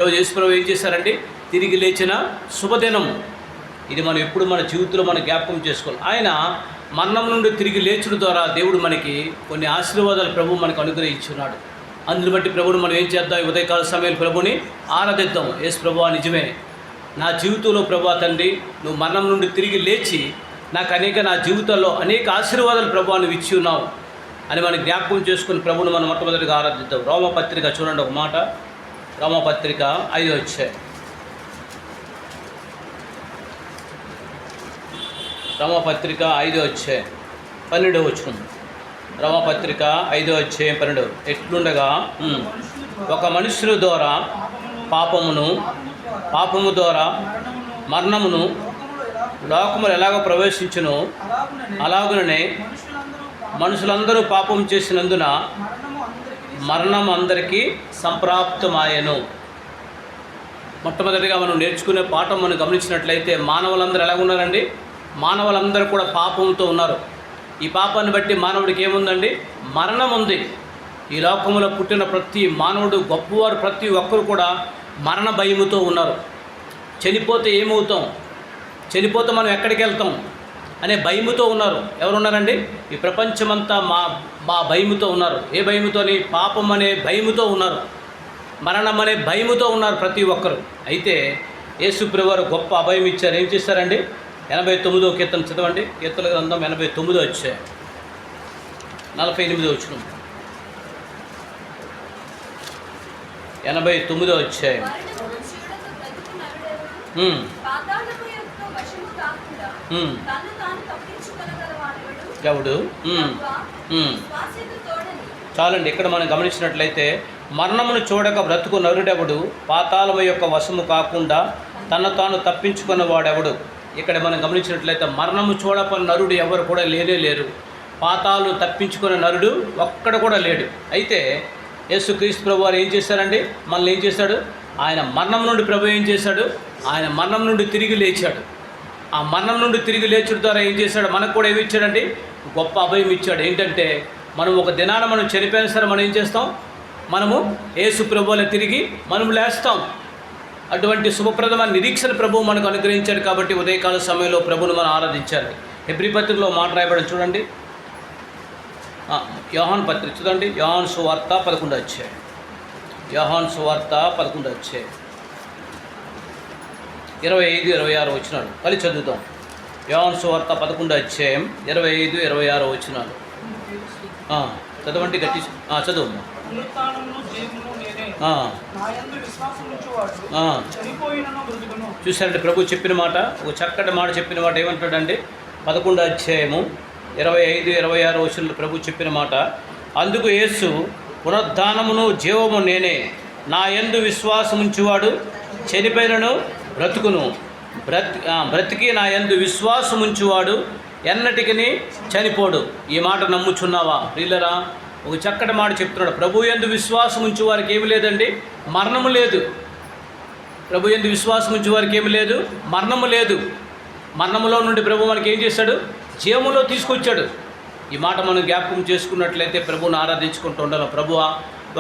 ఈరోజు యేసుప్రభువు ఏం చేశారండి? తిరిగి లేచిన శుభదినం. ఇది మనం ఎప్పుడు మన జీవితంలో మనం జ్ఞాపకం చేసుకోవాలి. ఆయన మరణం నుండి తిరిగి లేచుడు ద్వారా దేవుడు మనకి కొన్ని ఆశీర్వాదాలు ప్రభువు మనకు అనుగ్రహించున్నాడు. అందుని బట్టి ప్రభువుని మనం ఏం చేద్దాం? ఉదయకాల సమయంలో ప్రభుని ఆరాధిద్దాం. యేసు ప్రభువా, నిజమే నా జీవితంలో ప్రభువా తండ్రి, నువ్వు మరణం నుండి తిరిగి లేచి నాకు నా జీవితంలో అనేక ఆశీర్వాదాలు ప్రభువా నువ్వు ఇచ్చి ఉన్నావు అని మనం జ్ఞాపకం చేసుకుని ప్రభువుని మనం మొట్టమొదటిగా ఆరాధిద్దాం. రోమపత్రిక చూడండి ఒక మాట. రోమపత్రిక 5వ అధ్యాయం. రోమపత్రిక 5వ అధ్యాయం 12వ వచనం. రోమపత్రిక 5వ అధ్యాయం 12. ఎట్లుండగా ఒక మనుషుల ద్వారా పాపము ద్వారా మరణమును లోకములు ఎలాగ ప్రవేశించునో అలాగుననే మనుషులందరూ పాపం చేసినందున మరణం అందరికీ సంప్రాప్తమాయను. మొట్టమొదటిగా మనం నేర్చుకునే పాఠం మనం గమనించినట్లయితే మానవులందరూ ఎలా ఉన్నారండి? మానవులందరూ కూడా పాపంతో ఉన్నారు. ఈ పాపాన్ని బట్టి మానవుడికి ఏముందండి? మరణం ఉంది. ఈ లోకంలో పుట్టిన ప్రతి మానవుడు, గొప్పవారు ప్రతి ఒక్కరు కూడా మరణ భయముతో ఉన్నారు. చనిపోతే ఏమవుతాం, చనిపోతే మనం ఎక్కడికి వెళ్తాం అనే భయముతో ఉన్నారు. ఎవరున్నారండి? ఈ ప్రపంచమంతా మా భయముతో ఉన్నారు. ఏ భయముతోని? పాపం అనే భయముతో ఉన్నారు, మరణం అనే భయముతో ఉన్నారు ప్రతి ఒక్కరు. అయితే యేసుప్రభువు వారు గొప్ప అభయం ఇచ్చారు. ఏం చేశారండి? 89వ కీర్తన చదవండి. కీర్తన గ్రంథం 89 వచ్చాయి 48 వచ్చిన 89 వచ్చాయి. ఎవడు? చాలండి. ఇక్కడ మనం గమనించినట్లయితే మరణమును చూడక బ్రతుకు నరుడెవడు, పాతాళము యొక్క వశము కాకుండా తను తాను తప్పించుకున్నవాడెవడు. ఇక్కడ మనం గమనించినట్లయితే మరణము చూడపని నరుడు ఎవరు కూడా లేరు. పాతాలు తప్పించుకున్న నరుడు ఒక్కడ కూడా లేడు. అయితే యేసుక్రీస్తు ప్రభు వారు ఏం చేశారండి? మనల్ని ఏం చేశాడు? ఆయన మరణం నుండి ప్రభు ఏం చేశాడు? ఆయన మరణం నుండి తిరిగి లేచాడు. ఆ మరణం నుండి తిరిగి లేచడం ద్వారా ఏం చేశాడు? మనకు కూడా ఏమి ఇచ్చాడండి? గొప్ప అభయం ఇచ్చాడు. ఏంటంటే మనం ఒక దినాన మనం చనిపోయిన సరే మనం ఏం చేస్తాం? మనము యేసు ప్రభువులో తిరిగి మనం లేస్తాం. అటువంటి శుభప్రదమైన నిరీక్షణ ప్రభువు మనకు అనుగ్రహించాడు. కాబట్టి ఉదయకాల సమయంలో ప్రభువును మనం ఆరాధించాలి. హెబ్రీ పత్రికలో మాట రాయబడి చూడండి. యోహాను పత్రిక చూడండి. యోహాను సువార్త 11 వచ్చాయి. యోహాను సువార్త 11 వచ్చాయి 25, 26 వచనాలు కలిసి చదువుతాం. యోహాను సువార్త 11 అధ్యాయం 25, 26 వచనాలు చదవండి. గట్టి చదువు. చూసారంటే ప్రభు చెప్పిన మాట, ఒక చక్కటి మాట చెప్పిన మాట. ఏమంటాడండి? 11 అధ్యాయము 25, 26 వచనాలు ప్రభు చెప్పిన మాట. అందుకు యేసు, పునరుద్ధానమును జీవము నేనే, నా యందు విశ్వాసముంచువాడు చనిపోయినను బ్రతుకును, బ్రతికి నా యందు విశ్వాసముంచువాడు ఎన్నటికి చనిపోడు. ఈ మాట నమ్ముచున్నావా ప్రియులరా? ఒక చక్కటి మాట చెప్తున్నాడు. ప్రభు యందు విశ్వాసం ఉంచు వారికి ఏమి లేదండి? మరణము లేదు. ప్రభు యందు విశ్వాసం ఉంచు వారికి ఏమి లేదు? మరణము లేదు. మరణములో నుండి ప్రభు మనకి ఏం చేశాడు? జీవములో తీసుకొచ్చాడు. ఈ మాట మనం జ్ఞాపకం చేసుకున్నట్లయితే ప్రభువుని ఆరాధించుకుంటూ ఉండాలి. ప్రభువా,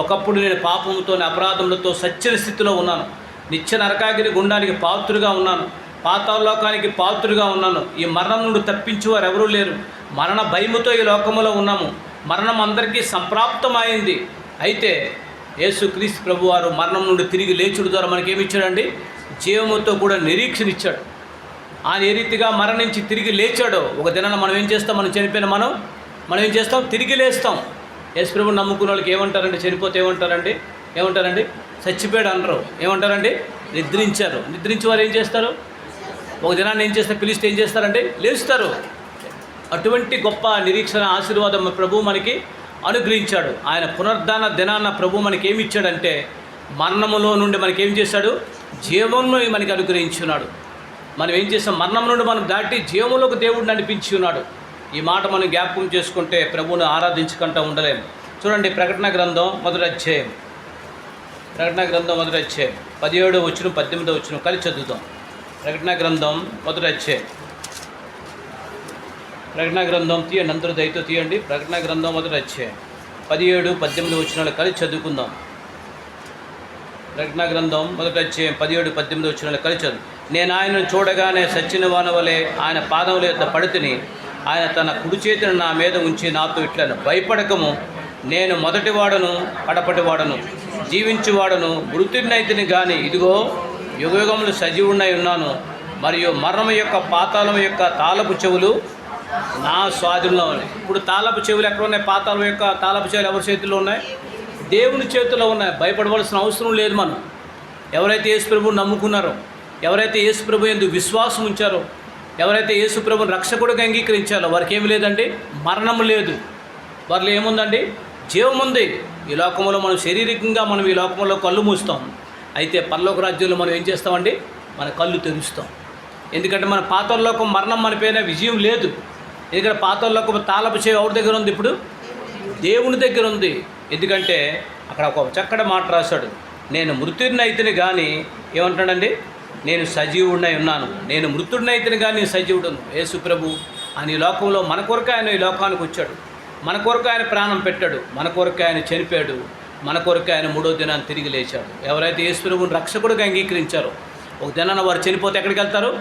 ఒకప్పుడు నేను పాపముతో, అపరాధములతో సత్యన స్థితిలో ఉన్నాను. నిత్య నరకాగిరి గుండానికి పాత్రుగా ఉన్నాను. పాతాళలోకానికి పాత్రుగా ఉన్నాను. ఈ మరణం నుండి తప్పించేవారు ఎవరూ లేరు. మరణ భయముతో ఈ లోకములో ఉన్నాము. మరణం అందరికీ సంప్రాప్తమైంది. అయితే యేసుక్రీస్తు ప్రభువారు మరణం నుండి తిరిగి లేచుడు ద్వారా మనకేమి ఇచ్చాడండి? జీవముతో కూడా నిరీక్షణ ఇచ్చాడు. ఆయన ఏ రీతిగా మరణించి తిరిగి లేచాడో, ఒక దినాన మనం ఏం చేస్తాం? మనం చనిపోయిన మనం ఏం చేస్తాం? తిరిగి లేస్తాం. యేసు ప్రభువుని నమ్ముకున్న వాళ్ళకి ఏమంటారండి? చనిపోతే ఏమంటారండి? చచ్చిపోయాడు అనరు. ఏమంటారండి? నిద్రించారు. నిద్రించి వారు ఏం చేస్తారు? ఒక దినాన్ని ఏం చేస్తారు? పిలిస్తే ఏం చేస్తారంటే లేస్తారు. అటువంటి గొప్ప నిరీక్షణ ఆశీర్వాదం ప్రభు మనకి అనుగ్రహించాడు. ఆయన పునరుద్ధాన దినాన్న ప్రభు మనకి ఏమి ఇచ్చాడంటే, మరణములో నుండి మనకి ఏం చేశాడు? జీవమును మనకి అనుగ్రహించున్నాడు. మనం ఏం చేస్తాం? మరణం నుండి మనం దాటి జీవములోకి దేవుడు నడిపించి ఉన్నాడు. ఈ మాట మనం జ్ఞాపకం చేసుకుంటే ప్రభువును ఆరాధించుకుంటూ ఉండలేము. చూడండి, ప్రకటన గ్రంథం 1వ అధ్యాయం. ప్రకటన గ్రంథం 1వ అధ్యాయం 17 వచ్చిన 18 వచ్చిన కలిసి చదువుతాం. ప్రకటన గ్రంథం 1వ అధ్యాయం. ప్రకటన గ్రంథం తీయండి, అందరూ దయతో తీయండి. ప్రకటన గ్రంథం 1వ అధ్యాయం 17, 18 వచనాలు కలిసి చదువుకుందాం. ప్రకటన గ్రంథం 1:17-18 వచ్చిన కలిచదు. నేను ఆయనను చూడగానే సచ్చిన వానవలే ఆయన పాదముల యొద్ద పడితిని. ఆయన తన కుడి చేతిని నా మీద ఉంచి నాతో ఇట్లను, భయపడకము, నేను మొదటివాడను కడపటివాడను, జీవించువాడను, మృతుడినైతిని గాని ఇదిగో యుగయుగములు సజీవుడినై ఉన్నాను, మరియు మరణం యొక్క పాతాళం యొక్క తాళపు చెవులు నా స్వాధీనంలో ఉన్నాయి. ఇప్పుడు తాళపు చెవులు ఎక్కడ ఉన్నాయి? పాతాళం యొక్క తాళపు చెవులు ఎవరి చేతుల్లో ఉన్నాయి? దేవుని చేతుల్లో ఉన్నాయి. భయపడవలసిన అవసరం లేదు. మనం ఎవరైతే యేసు ప్రభువుని నమ్ముకున్నారో, ఎవరైతే యేసు ప్రభు యందు విశ్వాసం ఉంచారో, ఎవరైతే యేసు ప్రభువుని రక్షకుడిగా అంగీకరించారో వారికి ఏమి లేదండి, మరణం లేదు. వారిలో ఏముందండి? జీవం ఉంది. ఈ లోకంలో మనం శారీరకంగా మనం ఈ లోకంలో కళ్ళు మూస్తాం. అయితే పరలోక రాజ్యంలో మనం ఏం చేస్తామండి? మన కళ్ళు తెరుస్తాం. ఎందుకంటే మన పాతాళలోకం మరణం మన పైన విజయం లేదు. ఎందుకంటే పాతాళలోకం తాళపు చెవి ఎవరి దగ్గర ఉంది? ఇప్పుడు దేవుని దగ్గర ఉంది. ఎందుకంటే అక్కడ ఒక చక్కటి మాట రాశాడు, నేను మృతుడినైతిని కానీ ఏమంటాడండి, నేను సజీవుడినై ఉన్నాను. నేను మృతుడినైతిని కానీ నేను సజీవుడును. యేసు ప్రభు ఆయన ఈ లోకంలో మన కొరకు ఆయన ఈ లోకానికి వచ్చాడు. మన కొరకు ఆయన ప్రాణం పెట్టాడు. మన కొరకు ఆయన చనిపోయాడు. మన కొరకు ఆయన 3వ దినాన్ని తిరిగి లేచాడు. ఎవరైతే యేసు ప్రభువుని రక్షకుడిగా అంగీకరించారో ఒక దినాన వారు చనిపోతే ఎక్కడికి వెళ్తారు?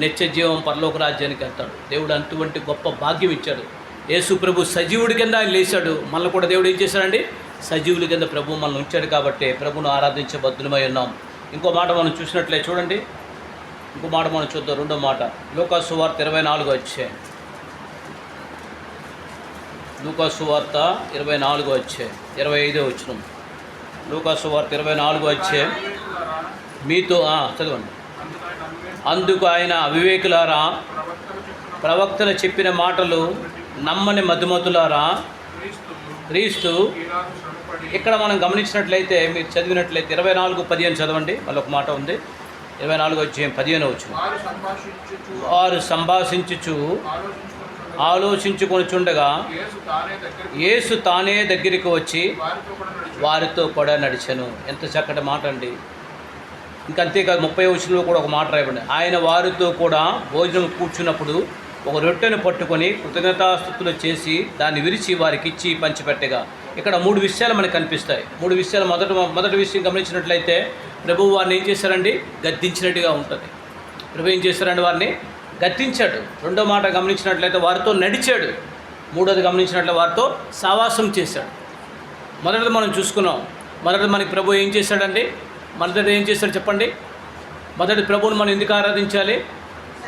నిత్య జీవం పరలోక రాజ్యానికి వెళ్తాడు. దేవుడు అటువంటి గొప్ప భాగ్యం ఇచ్చాడు. యేసు ప్రభు సజీవుడి కింద ఆయన లేచాడు. మనల్ని కూడా దేవుడు ఏం చేశాడండి? సజీవుడి కింద ప్రభు మనల్ని ఉంచాడు. కాబట్టి ప్రభువును ఆరాధించే బద్దులమై ఉన్నాం. ఇంకో మాట మనం చూసినట్లే చూడండి. ఇంకో మాట మనం చూద్దాం. రెండో మాట లూకాసు సువార్త 24 అధ్యాయం. లూకాసు సువార్త 24 అధ్యాయం 25 వచనం. లూకాసు సువార్త 24 అధ్యాయం మీతో చదవండి. అందుకు ఆయన, అవివేకులారా, ప్రవక్తలు చెప్పిన మాటలు నమ్మని మధుమతులారా, క్రీస్తు ఇక్కడ మనం గమనించినట్లయితే, మీరు చదివినట్లయితే 24:15 చదవండి. మళ్ళీ ఒక మాట ఉంది. 24:15 వచ్చిన వారు సంభాషించుచు ఆలోచించుకొనిచుండగా యేసు తానే దగ్గరికి వచ్చి వారితో కూడా నడిచెను. ఎంత చక్కటి మాట అండి. ఇంకంతేకాదు 30వ వచనంలో కూడా ఒక మాట రాయబడింది. ఆయన వారితో కూడా భోజనం కూర్చున్నప్పుడు ఒక రొట్టెను పట్టుకొని కృతజ్ఞతాస్తుతులు చేసి దాన్ని విరిచి వారికి ఇచ్చి పంచిపెట్టగా. ఇక్కడ 3 విషయాలు మనకు కనిపిస్తాయి. 3 విషయాలు. మొదటి విషయం గమనించినట్లయితే ప్రభువు వారిని ఏం చేశారండి? గద్దించినట్టుగా ఉంటుంది. ప్రభు ఏం చేశారండి? వారిని గద్దించాడు. రెండో మాట గమనించినట్లయితే వారితో నడిచాడు. మూడోది గమనించినట్లయితే వారితో సావాసం చేశాడు. మొదటిది మనం చూసుకున్నాం. మొదటిది మనకి ప్రభు ఏం చేశాడండి? మొదటిది ఏం చేశాడు చెప్పండి? మొదటి ప్రభువుని మనం ఎందుకు ఆరాధించాలి?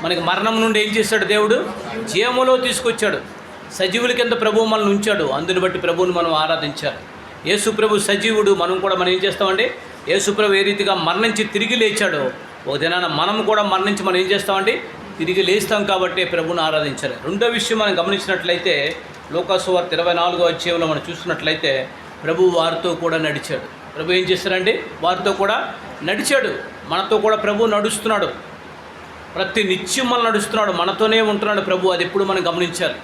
మనకి మరణం నుండి ఏం చేశాడు దేవుడు? జీవములో తీసుకొచ్చాడు. సజీవుల కింద ప్రభువు మనల్ని ఉంచాడు. అందుని బట్టి ప్రభువుని మనం ఆరాధించాలి. యేసు ప్రభు సజీవుడు. మనం ఏం చేస్తామండి? యేసు ప్రభు ఏ రీతిగా మరణించి తిరిగి లేచాడో ఒక దినాన మనం కూడా మరణించి మనం ఏం చేస్తామండి? తిరిగి లేస్తాం. కాబట్టి ప్రభువుని ఆరాధించాలి. రెండో విషయం మనం గమనించినట్లయితే లూకాసు సువార్త 24 అధ్యాయంలో మనం చూసినట్లయితే ప్రభు వారితో కూడా నడిచాడు. ప్రభు ఏం చేశారండి? వారితో కూడా నడిచాడు. మనతో కూడా ప్రభు నడుస్తున్నాడు. ప్రతి నిత్యం మనం నడుస్తున్నాడు. మనతోనే ఉంటున్నాడు ప్రభు. అది ఎప్పుడు మనం గమనించాలి.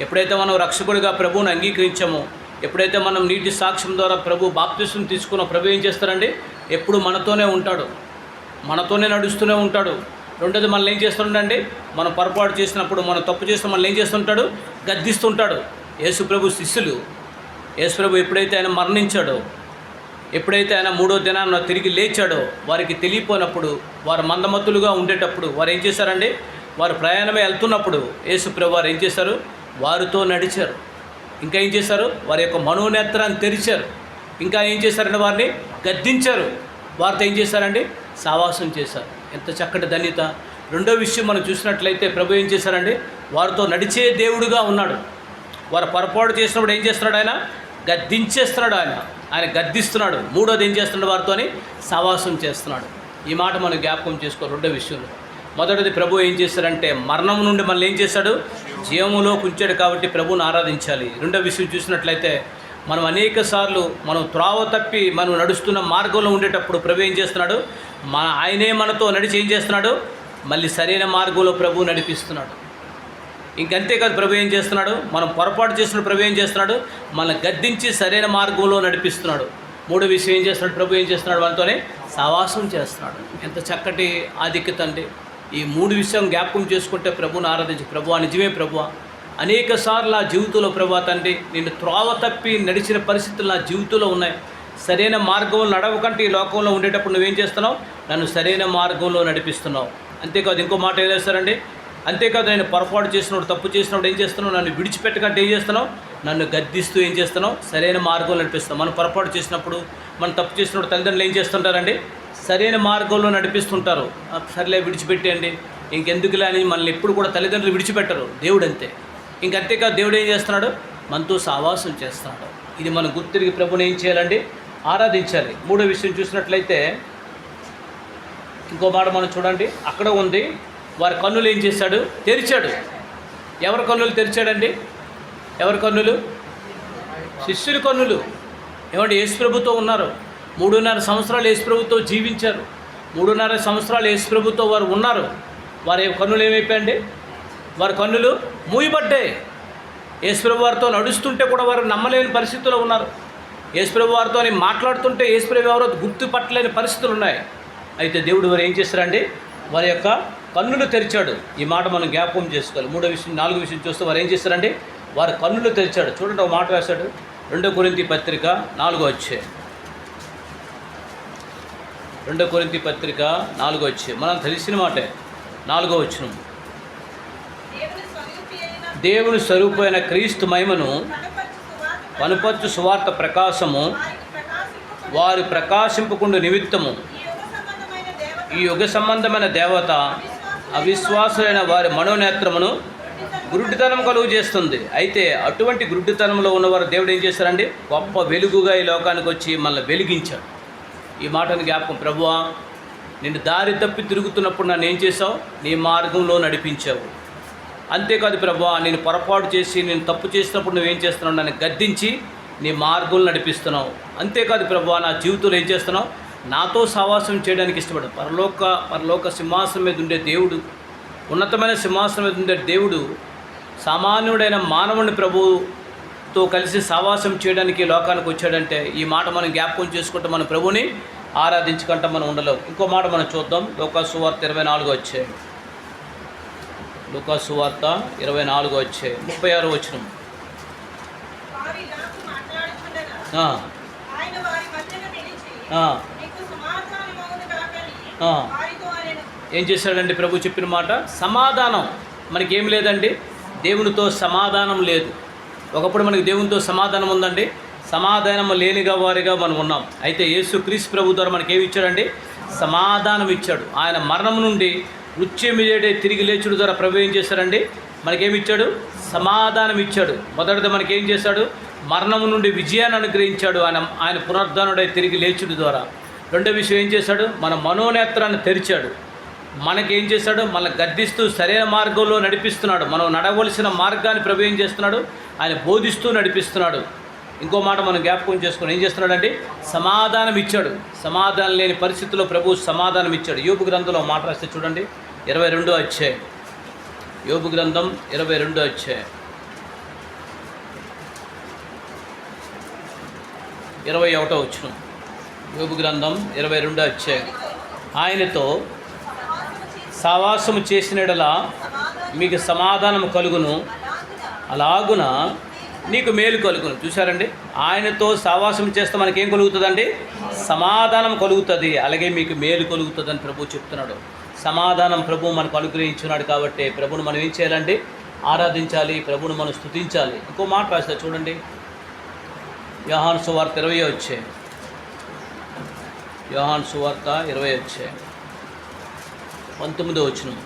ఎప్పుడైతే మనం రక్షకుడిగా ప్రభువుని అంగీకరించామో, ఎప్పుడైతే మనం నీటి సాక్ష్యం ద్వారా ప్రభు బాప్తిసం తీసుకున్న ప్రభు ఏం చేస్తారండి? ఎప్పుడు మనతోనే ఉంటాడు. మనతోనే నడుస్తూనే ఉంటాడు. రెండోది మనల్ని ఏం చేస్తుండండి? మనం పొరపాటు చేసినప్పుడు, మనం తప్పు చేసిన మనల్ని ఏం చేస్తుంటాడు? గద్దిస్తుంటాడు. యేసు ప్రభు శిష్యులు, యేసు ప్రభు ఎప్పుడైతే ఆయన మరణించాడో, ఎప్పుడైతే ఆయన 3వ దినాన తిరిగి లేచాడో వారికి తెలియపోయినప్పుడు, వారు మందమత్తులుగా ఉండేటప్పుడు వారు ఏం చేశారండి? వారు ప్రయాణమే వెళ్తున్నప్పుడు యేసు ప్రభు వారు ఏం చేశారు? వారితో నడిచారు. ఇంకా ఏం చేశారు? వారి యొక్క మనోనేత్రాన్ని తెరిచారు. ఇంకా ఏం చేశారంటే వారిని గద్దించారు. వారితో ఏం చేశారండి? సావాసం చేశారు. ఎంత చక్కటి ధన్యత. రెండో విషయం మనం చూసినట్లయితే ప్రభు ఏం చేశారండి? వారితో నడిచే దేవుడుగా ఉన్నాడు. వారు పొరపాటు చేసినప్పుడు ఏం చేస్తున్నాడు? ఆయన గద్దించేస్తున్నాడు. ఆయన గద్దిస్తున్నాడు. మూడోది ఏం చేస్తున్నాడు? వారితోని సావాసం చేస్తున్నాడు. ఈ మాట మనం జ్ఞాపకం చేసుకోవాలి. రెండో విషయంలో మొదటిది ప్రభు ఏం చేశారంటే మరణం నుండి మనల్ని ఏం చేశాడు? జీవములో ఉంచాడు. కాబట్టి ప్రభువుని ఆరాధించాలి. రెండో విషయం చూసినట్లయితే మనం అనేక సార్లు మనం త్రోవ తప్పి మనం నడుస్తున్న మార్గంలో ఉండేటప్పుడు ప్రభు ఏం చేస్తున్నాడు? ఆయనే మనతో నడిచి ఏం చేస్తున్నాడు? మళ్ళీ సరైన మార్గంలో ప్రభు నడిపిస్తున్నాడు. ఇంకంతేకాదు ప్రభు ఏం చేస్తున్నాడు? మనం పొరపాటు చేసిన ప్రభు ఏం చేస్తున్నాడు? మనల్ని గద్దించి సరైన మార్గంలో నడిపిస్తున్నాడు. మూడో విషయం ఏం చేస్తున్నాడు? ప్రభు ఏం చేస్తున్నాడు? మనతోనే సావాసం చేస్తున్నాడు. ఎంత చక్కటి ఆధిక్యత అండి. ఈ 3 విషయం జ్ఞాపకం చేసుకుంటే ప్రభువుని ఆరాధించి, ప్రభువా నిజమే ప్రభువా, అనేక సార్లు నా జీవితంలో ప్రభువా తండ్రి నేను త్రోవ తప్పి నడిచిన పరిస్థితులు నా జీవితంలో ఉన్నాయి. సరైన మార్గంలో నడవకంటే ఈ లోకంలో ఉండేటప్పుడు నువ్వేం చేస్తున్నావు? నన్ను సరైన మార్గంలో నడిపిస్తున్నావు. అంతేకాదు ఇంకో మాట ఏం చేస్తారండి, అంతేకాదు నేను పొరపాటు చేసినప్పుడు, తప్పు చేసినప్పుడు ఏం చేస్తున్నావు? నన్ను విడిచిపెట్టకంటే ఏం చేస్తున్నావు? నన్ను గద్దిస్తూ ఏం చేస్తున్నావు? సరైన మార్గంలో నడిపిస్తున్నావు. మనం పొరపాటు చేసినప్పుడు, మనం తప్పు చేసినప్పుడు తల్లిదండ్రులు ఏం చేస్తుంటారండి? సరైన మార్గంలో నడిపిస్తుంటారు. సర్లే విడిచిపెట్టేయండి, ఇంకెందుకులే అని మనల్ని ఎప్పుడు కూడా తల్లిదండ్రులు విడిచిపెట్టరు. దేవుడు అంతే. ఇంకంతేకాదు దేవుడు ఏం చేస్తున్నాడు? మనతో సావాసం చేస్తున్నాడు. ఇది మనం గుర్తిరిగి ప్రభుని ఏం చేయాలండి? ఆరాధించాలి. మూడో విషయం చూసినట్లయితే ఇంకో మాట మనం చూడండి, అక్కడ ఉంది, వారి కన్నులు ఏం చేశాడు? తెరిచాడు. ఎవరి కన్నులు తెరిచాడండి? ఎవరి కన్నులు? శిష్యుల కన్నులు. ఏమంటే యేసుప్రభుతో ఉన్నారు, 3.5 సంవత్సరాలు యేసుప్రభుతో జీవించారు, 3.5 సంవత్సరాలు యేసుప్రభుతో వారు ఉన్నారు. వారి కన్నులు ఏమైపోయాయండి? వారి కన్నులు మూయబడ్డాయి. యేసుప్రభు వారితో నడుస్తుంటే కూడా వారు నమ్మలేని పరిస్థితుల్లో ఉన్నారు. యేసుప్రభు వారితో మాట్లాడుతుంటే యేసుప్రభు ఎవరో గుర్తుపట్టలేని పరిస్థితులు ఉన్నాయి. అయితే దేవుడు వారు ఏం చేశారండి? వారి యొక్క కన్నులు తెరిచాడు. ఈ మాట మనం జ్ఞాపకం చేసుకోవాలి. 4వ విషయం చూస్తే వారు ఏం చేశారండి? వారి కన్నులు తెరిచాడు. చూడండి, ఒక మాట రాశాడు, 2 కొరింథీ పత్రిక 4వ అధ్యాయం. 2 కొరింథీ పత్రిక 4వ అధ్యాయం మనం తెలిసిన మాటే. 4వ వచనం, దేవుని స్వరూపమైన క్రీస్తు మహిమను కనుపర్చు సువార్త ప్రకాశము వారి ప్రకాశింపకుండు నిమిత్తము ఈ యుగ సంబంధమైన దేవత అవిశ్వాసులైన వారి మనోనేత్రమును గురుడితనం కలుగు చేస్తుంది. అయితే అటువంటి గురుడితనంలో ఉన్నవారు దేవుడు ఏం చేశారండి? గొప్ప వెలుగుగా ఈ లోకానికి వచ్చి మనల్ని వెలిగించాడు. ఈ మాటను జ్ఞాపకం, ప్రభువా నిన్ను దారి తప్పి తిరుగుతున్నప్పుడు నన్ను ఏం చేసావు? నీ మార్గంలో నడిపించావు. అంతేకాదు ప్రభువా, నేను పొరపాటు చేసి నేను తప్పు చేసినప్పుడు నువ్వేం చేస్తున్నావు? నన్ను గద్దించి నీ మార్గంలో నడిపిస్తున్నావు. అంతేకాదు ప్రభువా, నా జీవితంలో ఏం చేస్తున్నావు? నాతో సావాసం చేయడానికి ఇష్టపడు. పరలోక సింహాసనం మీద ఉండే దేవుడు, ఉన్నతమైన సింహాసనం మీద ఉండే దేవుడు సామాన్యుడైన మానవుని ప్రభువుతో కలిసి సావాసం చేయడానికి లోకానికి వచ్చాడంటే ఈ మాట మనం జ్ఞాపకం చేసుకుంటే మన ప్రభుని ఆరాధించుకుంటా మనం ఉండలేము. ఇంకో మాట మనం చూద్దాం, లూకాసు సువార్త 24వ అధ్యాయం. లూకాసు సువార్త 24వ అధ్యాయం 36వ వచనం. ఏం చేశాడండి ప్రభు చెప్పిన మాట? సమాధానం. మనకేం లేదండి, దేవునితో సమాధానం లేదు. ఒకప్పుడు మనకి దేవునితో సమాధానం ఉందండి, సమాధానం లేనిగా వారిగా మనం ఉన్నాం. అయితే యేసుక్రీస్తు ప్రభు ద్వారా మనకేమి ఇచ్చాడండి? సమాధానం ఇచ్చాడు. ఆయన మరణం నుండి మృత్యుంజయుడై తిరిగి లేచుడు ద్వారా ప్రభు ఏం చేశాడండి? మనకేమి ఇచ్చాడు? సమాధానం ఇచ్చాడు. మొదటిది మనకేం చేశాడు? మరణం నుండి విజయాన్ని అనుగ్రహించాడు ఆయన పునరుద్ధానుడై తిరిగి లేచుడు ద్వారా. రెండో విషయం ఏం చేశాడు? మన మనోనేత్రాన్ని తెరిచాడు. మనకేం చేశాడు? మన గద్దిస్తూ సరైన మార్గంలో నడిపిస్తున్నాడు. మనం నడవలసిన మార్గాన్ని ప్రభు ఏం చేస్తున్నాడు? ఆయన బోధిస్తూ నడిపిస్తున్నాడు. ఇంకో మాట మనం జ్ఞాపకం చేసుకుని ఏం చేస్తున్నాడండి? సమాధానం ఇచ్చాడు. సమాధానం లేని పరిస్థితుల్లో ప్రభు సమాధానం ఇచ్చాడు. యోబు గ్రంథంలో మాట రాస్తే చూడండి, 22వ అధ్యాయం. యోబు గ్రంథం 22వ అధ్యాయం 21వ వచనం. యోబు గ్రంథం 22వ అధ్యాయం. ఆయనతో సావాసము చేసినడలా మీకు సమాధానం కలుగును, అలాగున నీకు మేలు కలుగును. చూశారండి, ఆయనతో సావాసం చేస్తే మనకేం కలుగుతుందండి? సమాధానం కలుగుతుంది, అలాగే మీకు మేలు కలుగుతుందని ప్రభు చెప్తున్నాడు. సమాధానం ప్రభు మనకు అనుగ్రహించున్నాడు కాబట్టి ప్రభును మనం ఏం చేయాలండి? ఆరాధించాలి, ప్రభును మనం స్తుతించాలి. ఇంకో మాట రాస్తే చూడండి, యోహాను సువార్త 20వ అధ్యాయం. యోహాను సువార్త 20వ అధ్యాయం 19వ వచనం.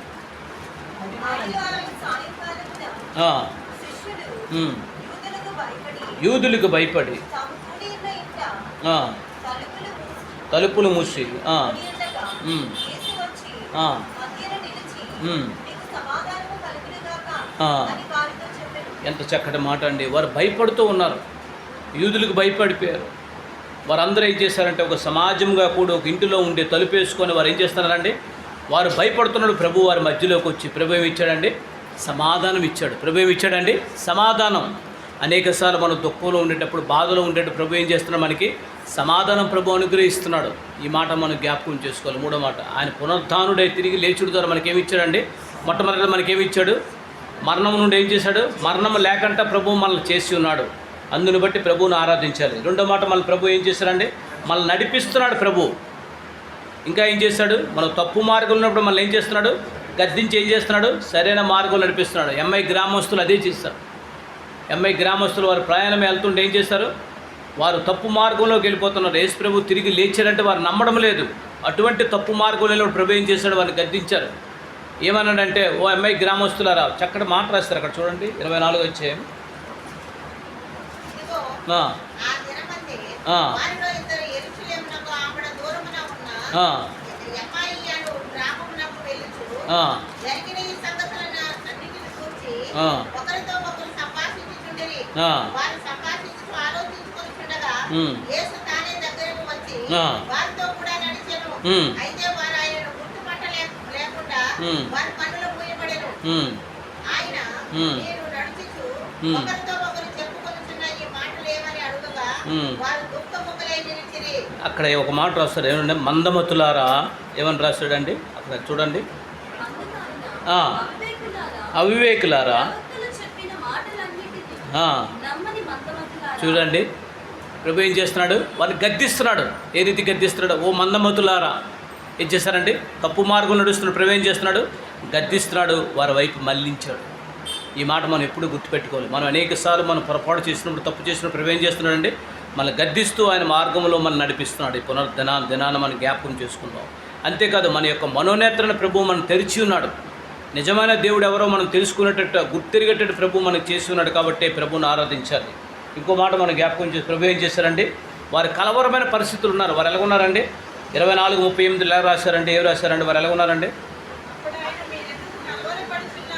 యూదులకు భయపడి తలుపులు మూసి ఎంత చక్కటి మాట అండి. వారు భయపడుతూ ఉన్నారు, యూదులకు భయపడిపోయారు. వారందరూ ఏం చేశారంటే ఒక సమాజంగా కూడా ఒక ఇంటిలో ఉండే తలుపు వేసుకొని వారు ఏం చేస్తున్నారండి? వారు భయపడుతున్నాడు. ప్రభు వారి మధ్యలోకి వచ్చి ప్రభు ఏమి ఇచ్చాడండి? సమాధానం ఇచ్చాడు. ప్రభు ఏమి ఇచ్చాడండి? సమాధానం. అనేకసార్లు మనం దుఃఖంలో ఉండేటప్పుడు, బాధలో ఉండేటప్పుడు ప్రభు ఏం చేస్తున్నాడు? మనకి సమాధానం ప్రభు అనుగ్రహిస్తున్నాడు. ఈ మాట మనం జ్ఞాపకం చేసుకోవాలి. మూడో మాట, ఆయన పునరుద్ధానుడై తిరిగి లేచుడు ద్వారా మనకేమి ఇచ్చాడండి? మొట్టమొదటి మనకేమి ఇచ్చాడు? మరణం నుండి ఏం చేశాడు? మరణం లేకుండా ప్రభు మనల్ని చేసి ఉన్నాడు. అందుని బట్టి ప్రభువుని ఆరాధించాలి. రెండో మాట, మన ప్రభు ఏం చేశారండి? మనల్ని నడిపిస్తున్నాడు ప్రభు. ఇంకా ఏం చేస్తాడు? మనం తప్పు మార్గంలో ఉన్నప్పుడు మనల్ని ఏం చేస్తున్నాడు? గద్దించి ఏం చేస్తున్నాడు? సరైన మార్గంలో నడిపిస్తున్నాడు. ఎంఐ గ్రామస్తులు అదే చేస్తారు. ఎంఐ గ్రామస్తులు వారు ప్రయాణం వెళ్తుంటే ఏం చేస్తారు? వారు తప్పు మార్గంలోకి వెళ్ళిపోతున్నారు. యేసు ప్రభు తిరిగి లేచారంటే వారు నమ్మడం లేదు. అటువంటి తప్పు మార్గంలో ప్రభు ఏం చేశాడు? వారిని గద్దించారు. ఏమన్నాడంటే, ఓ ఎంఐ గ్రామస్తులారా, చక్కటి మాట రాస్తారు అక్కడ చూడండి, 24 వచ్చే అక్కడ ఒక మాట రాస్తాడు. ఏమంటే, మందమతులారా ఏమని రాస్తాడండి అక్కడ చూడండి. అవివేకులారా, చూడండి ప్రభు ఏం చేస్తున్నాడు? వారిని గద్దిస్తున్నాడు. ఏ రీతి గద్దిస్తున్నాడు? ఓ మందమతులారా, ఏం చేస్తారండి? తప్పు మార్గం నడుస్తున్నాడు. ప్రభు ఏం చేస్తున్నాడు? గద్దిస్తున్నాడు, వారి వైపు మళ్ళించాడు. ఈ మాట మనం ఎప్పుడు గుర్తుపెట్టుకోవాలి. మనం అనేకసార్లు మనం పొరపాటు చేసినప్పుడు, తప్పు చేసినప్పుడు ప్రభు ఏం చేస్తున్నాడండి? మనల్ని గద్దిస్తూ ఆయన మార్గంలో మనం నడిపిస్తున్నాడు. ఈ దినాన్ని మనం జ్ఞాపకం చేసుకుందాం. అంతేకాదు, మన యొక్క మనోనేత్రను ప్రభు మనం తెరిచి ఉన్నాడు. నిజమైన దేవుడు ఎవరో మనం తెలుసుకునేటట్టు, గుర్తిరిగేటట్టు ప్రభు మనకు చేసి ఉన్నాడు. కాబట్టి ప్రభువుని ఆరాధించాలి. ఇంకో మాట మనం జ్ఞాపకం చేసి ప్రభు ఏం చేశారండి? వారి కలవరమైన పరిస్థితులు ఉన్నారు. వారు ఎలాగున్నారండి? 24:38 ఎలా రాశారండి? ఏం రాశారండి? వారు ఎలాగున్నారండి?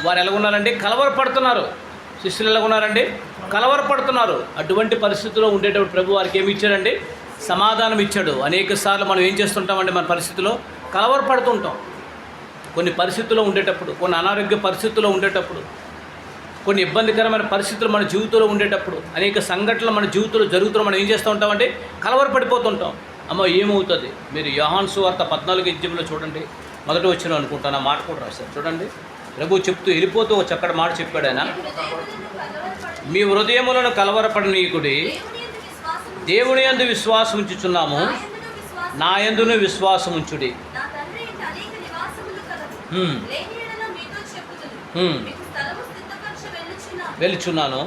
వారు ఎలాగున్నారండి? కలవరపడుతున్నారు. శిష్యులు ఎలాగున్నారండి? కలవరపడుతున్నారు. అటువంటి పరిస్థితుల్లో ఉండేటప్పుడు ప్రభు వారికి ఏమి ఇచ్చాడండి? సమాధానం ఇచ్చాడు. అనేక సార్లు మనం ఏం చేస్తుంటామండి? మన పరిస్థితిలో కలవరపడుతుంటాం. కొన్ని పరిస్థితుల్లో ఉండేటప్పుడు, కొన్ని అనారోగ్య పరిస్థితుల్లో ఉండేటప్పుడు, కొన్ని ఇబ్బందికరమైన పరిస్థితులు మన జీవితంలో ఉండేటప్పుడు, అనేక సంఘటనలు మన జీవితంలో జరుగుతున్న మనం ఏం చేస్తూ ఉంటామంటే కలవరపడిపోతుంటాం. అమ్మ ఏమవుతుంది? మీరు యోహాను సువార్త 14 చూడండి, మొదటి వచ్చిన అనుకుంటాను. ఆ మాట కూడా రాశారు చూడండి. ప్రభు చెప్తూ వెళ్ళిపోతూ ఒక చక్కటి మాట చెప్పాడు ఆయన. మీ హృదయములను కలవరపడనీయుడి, దేవుని యందు విశ్వాసం ఉంచుచున్నాము, నా యందును విశ్వాసం ఉంచుడి. వెళ్చున్నాను.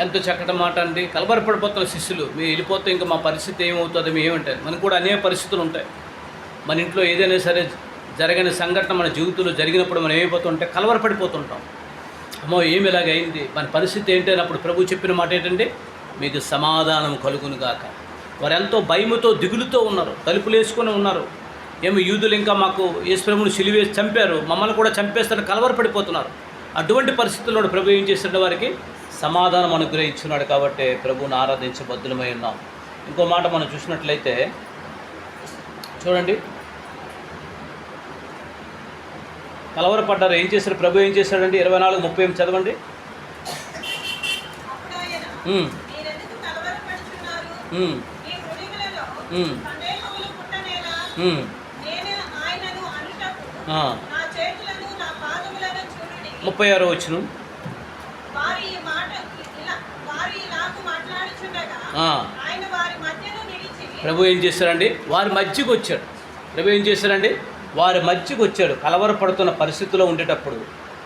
ఎంత చక్కటి మాట అండి. కలవరపడిపోతున్న శిష్యులు, మీరు వెళ్ళిపోతే ఇంకా మా పరిస్థితి ఏమవుతుంది? మేము ఏమంటారు? మనకు కూడా అనేక పరిస్థితులు ఉంటాయి. మన ఇంట్లో ఏదైనా సరే జరగని సంఘటన మన జీవితంలో జరిగినప్పుడు మనం ఏమైపోతుంటే కలవరపడిపోతుంటాం. అమ్మో ఏమి ఇలాగైంది, మన పరిస్థితి ఏంటని అప్పుడు ప్రభు చెప్పిన మాట ఏంటంటే, మీకు సమాధానం కలుగును గాక. వారు ఎంతో భయముతో దిగులుతో ఉన్నారు, తలుపులు వేసుకొని ఉన్నారు. ఏమి యూదులు ఇంకా మాకు యేసు ప్రభువుని సిలువేసి చంపారు, మమ్మల్ని కూడా చంపేస్తారని కలవరపడిపోతున్నారు. అటువంటి పరిస్థితుల్లో ప్రభు ఏం చేస్తుంటే వారికి సమాధానం అనుగ్రహించున్నాడు. కాబట్టి ప్రభువుని ఆరాధించబద్దులమై ఉన్నాం. ఇంకో మాట మనం చూసినట్లయితే చూడండి, కలవరపడ్డారు. ఏం చేశారు? ప్రభు ఏం చేశాడండి? 24:38 చదవండి. ముప్పై 36 వచనం. ప్రభు ఏం చేశారండి? వారి మధ్యకు వచ్చాడు. ప్రభు ఏం చేశారండి? వారి మధ్యకు వచ్చాడు. కలవరపడుతున్న పరిస్థితిలో ఉండేటప్పుడు,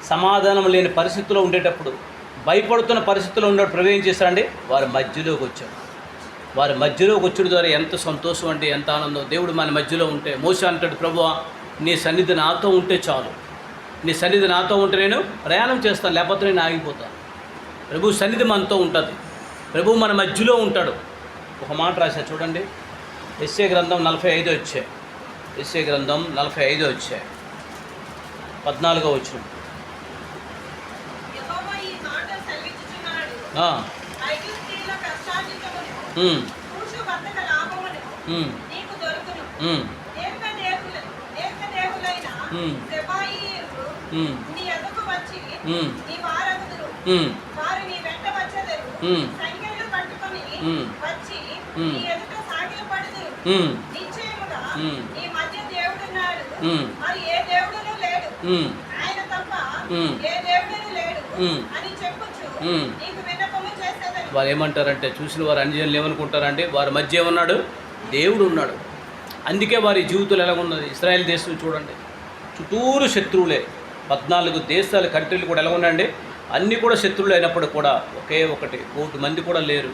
సమాధానం లేని పరిస్థితిలో ఉండేటప్పుడు, భయపడుతున్న పరిస్థితిలో ఉండేటప్పుడు ప్రభు ఏం చేశారండి? వారి మధ్యలోకి వచ్చాడు. వారి మధ్యలోకి వచ్చడం ద్వారా ఎంత సంతోషం అంటే, ఎంత ఆనందం. దేవుడు మన మధ్యలో ఉంటే, మోషే అంటాడు, ప్రభువా నీ సన్నిధి నాతో ఉంటే చాలు, నీ సన్నిధి నాతో ఉంటే నేను ప్రయాణం చేస్తాను, లేకపోతే నేను ఆగిపోతాను. ప్రభు సన్నిధి మనతో ఉంటుంది. ప్రభు మన మధ్యలో ఉంటాడు. ఒక మాట రాశా చూడండి, యెషయా గ్రంథం 45 వచ్చాయి. యెషయా గ్రంథం 45 వచ్చాయి, 14వ వచనం. ఉమ్, మరి ఏ దేవుడును లేడు, ఉమ్, ఆయన తప్ప ఉమ్, ఏ దేవుడును లేడు ఉమ్, అని చెప్పుచు ఉమ్. నీకు విన్నపము చేసేదను. వారు ఏమంటారంటే, చూసిన వారు అన్ని జనులు ఏమనుకుంటారంటే, వారి మధ్య ఏమన్నాడు? దేవుడు ఉన్నాడు. అందుకే వారి జీవితాలు ఎలాగున్నది. ఇశ్రాయేల్ దేశం చూడండి, చుట్టూరు శత్రువులే. 14 దేశాల కంట్రీలు కూడా ఎలా ఉన్నాయండి? అన్నీ కూడా శత్రువులు అయినప్పుడు కూడా ఒకే ఒకటి 1,000,000 మంది కూడా లేరు.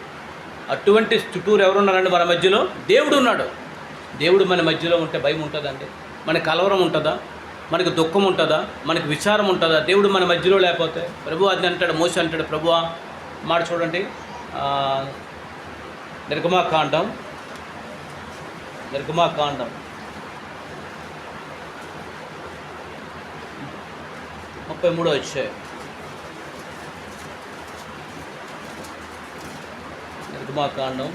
అటువంటి చుట్టూరు ఎవరున్నారండి? మన మధ్యలో దేవుడు ఉన్నాడు. దేవుడు మన మధ్యలో ఉంటే భయం ఉంటుందండి? మనకి కలవరం ఉంటుందా? మనకి దుఃఖం ఉంటుందా? మనకి విచారం ఉంటుందా? దేవుడు మన మధ్యలో లేకపోతే. ప్రభు అది అంటాడు, మోసే అంటాడు, ప్రభువా మాట చూడండి, నిర్గమాకాండం 33 వచ్చాయి. నిర్గమాకాండం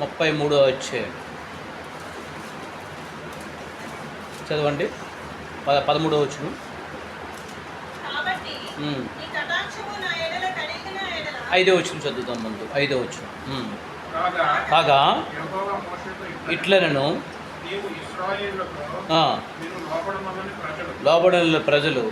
33 వచ్చాయి. చదవండి 13 వచ్చును. కాబట్టి నీ కటాక్షము నా ఎడల కలిగిన ఎడల 5 వచ్చును చదువుతాం ముందు. 5 వచ్చును. కాగా కాగా ఇట్లనను లోబడిన ప్రజలు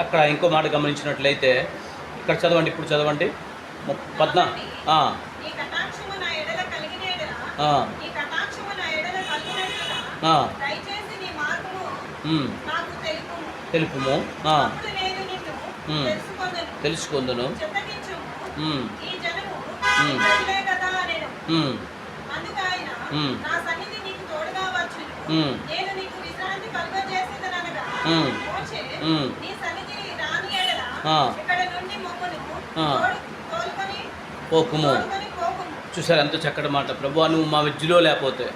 అక్కడ ఇంకో మాట గమనించినట్లయితే, ఇక్కడ చదవండి, ఇప్పుడు చదవండి 14. నీ కటాక్షము నా ఎడల కలిగిన ఎడల నీ కటాక్షము నా ఎడల కలిగినట్లుగా దయచేసి నీ మార్గము నాకు తెలుపుము. అప్పుడు నేను నిన్ను తెలుసుకొందును. చిత్తగించుము. ఈ జనము నీ ప్రజలే కదా అనెను. అందుకు ఆయన, నా సన్నిధి నీకు తోడుగా వచ్చును. నేను నీకు విశ్రాంతి కలుగజేసేదనగా మోషే నీ సన్నిధి రాని ఎడల ఇక్కడ నుండి మొక్కును తోలుకొని పోకుము. చూసారు ఎంత చక్కటి మాట. ప్రభువా నువ్వు మా మధ్యలో లేకపోతే,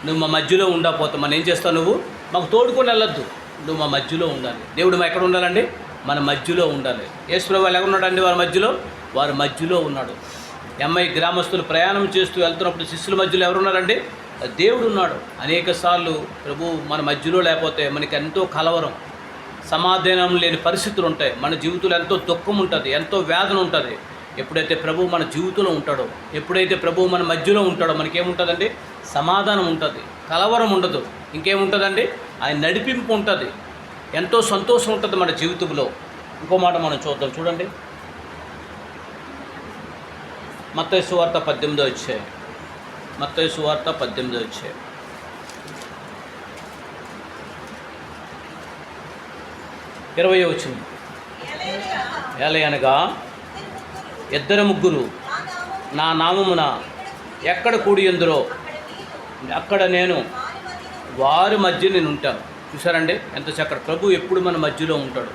నువ్వు మా మధ్యలో ఉండకపోతే మనం ఏం చేస్తావు? నువ్వు మాకు తోడుకొని వెళ్ళొద్దు, నువ్వు మా మధ్యలో ఉండాలి. దేవుడు మా ఎక్కడ ఉండాలండి? మన మధ్యలో ఉండాలి. యేసు ప్రభువు ఎలా ఉన్నాడండి? వారి మధ్యలో ఉన్నాడు. ఎంఐ గ్రామస్తులు ప్రయాణం చేస్తూ వెళ్తున్నప్పుడు శిష్యుల మధ్యలో ఎవరున్నారండి? దేవుడు ఉన్నాడు. అనేక సార్లు ప్రభు మన మధ్యలో లేకపోతే మనకి ఎంతో కలవరం, సమాధానం లేని పరిస్థితులు ఉంటాయి. మన జీవితంలో ఎంతో దుఃఖం ఉంటుంది, ఎంతో వేదన ఉంటుంది. ఎప్పుడైతే ప్రభు మన జీవితంలో ఉంటాడో, ఎప్పుడైతే ప్రభు మన మధ్యలో ఉంటాడో మనకేముంటుందండి? సమాధానం ఉంటుంది, కలవరం ఉండదు. ఇంకేముంటుందండి? ఆయన నడిపింపు ఉంటుంది, ఎంతో సంతోషం ఉంటుంది మన జీవితంలో. ఇంకో మాట మనం చూద్దాం, చూడండి మత్తయి సువార్త 18 వచ్చాయి. మత్తయి సువార్త 18 వచ్చాయి. 20 వచ్చింది. ఏలయనగా 2-3 నా నామమున ఎక్కడ కూడి ఉందరో అక్కడ నేను వారి మధ్య నేను ఉంటాను. చూసారండి ఎంత చక్కటి. ప్రభు ఎప్పుడు మన మధ్యలో ఉంటాడు,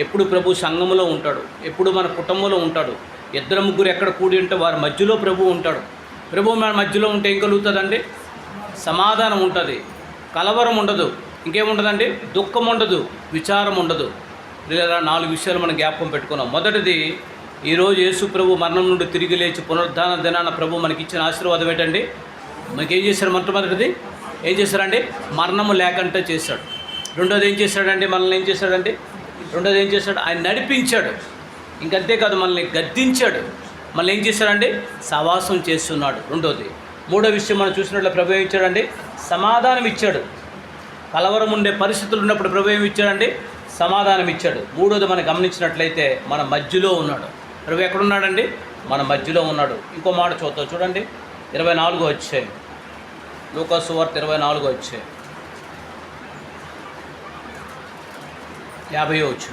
ఎప్పుడు ప్రభు సంఘములో ఉంటాడు, ఎప్పుడు మన కుటుంబంలో ఉంటాడు. 2-3 ఎక్కడ కూడి ఉంటే వారి మధ్యలో ప్రభు ఉంటాడు. ప్రభు మన మధ్యలో ఉంటే ఏం కలుగుతుందండి? సమాధానం ఉంటుంది, కలవరం ఉండదు, ఇంకేముండదండి? దుఃఖం ఉండదు, విచారం ఉండదు. లేదా 4 విషయాలు మనం జ్ఞాపకం పెట్టుకున్నాం. మొదటిది, ఈరోజు యేసు ప్రభు మరణం నుండి తిరిగి లేచి పునరుద్ధాన దినాన ప్రభు మనకి ఇచ్చిన ఆశీర్వాదం ఏంటండి? మనకేం చేశాడు? మొట్టమొదటిది ఏం చేశాడండి? మరణము లేకుండా చేశాడు. రెండోది ఏం చేశాడండి? మనల్ని ఏం చేశాడండి? రెండోది ఏం చేశాడు? ఆయన నడిపించాడు. ఇంకంతేకాదు, మనల్ని గద్దించాడు. మళ్ళీ ఏం చేశాడండి? సవాసం చేస్తున్నాడు. రెండోది. మూడో విషయం మనం చూసినట్లు ప్రభు ఏం ఇచ్చాడండి? సమాధానం ఇచ్చాడు. కలవరం ఉండే పరిస్థితులు ఉన్నప్పుడు ప్రభు ఏమి ఇచ్చాడండి? సమాధానం ఇచ్చాడు. మూడోది మనం గమనించినట్లయితే మన మధ్యలో ఉన్నాడు. ప్రభు ఎక్కడున్నాడండి? మన మధ్యలో ఉన్నాడు. ఇంకో మాట చూద్దాం, చూడండి 24 వచ్చాయి. లూకా సువార్త 24 వచ్చాయి. 50 వచ్చు.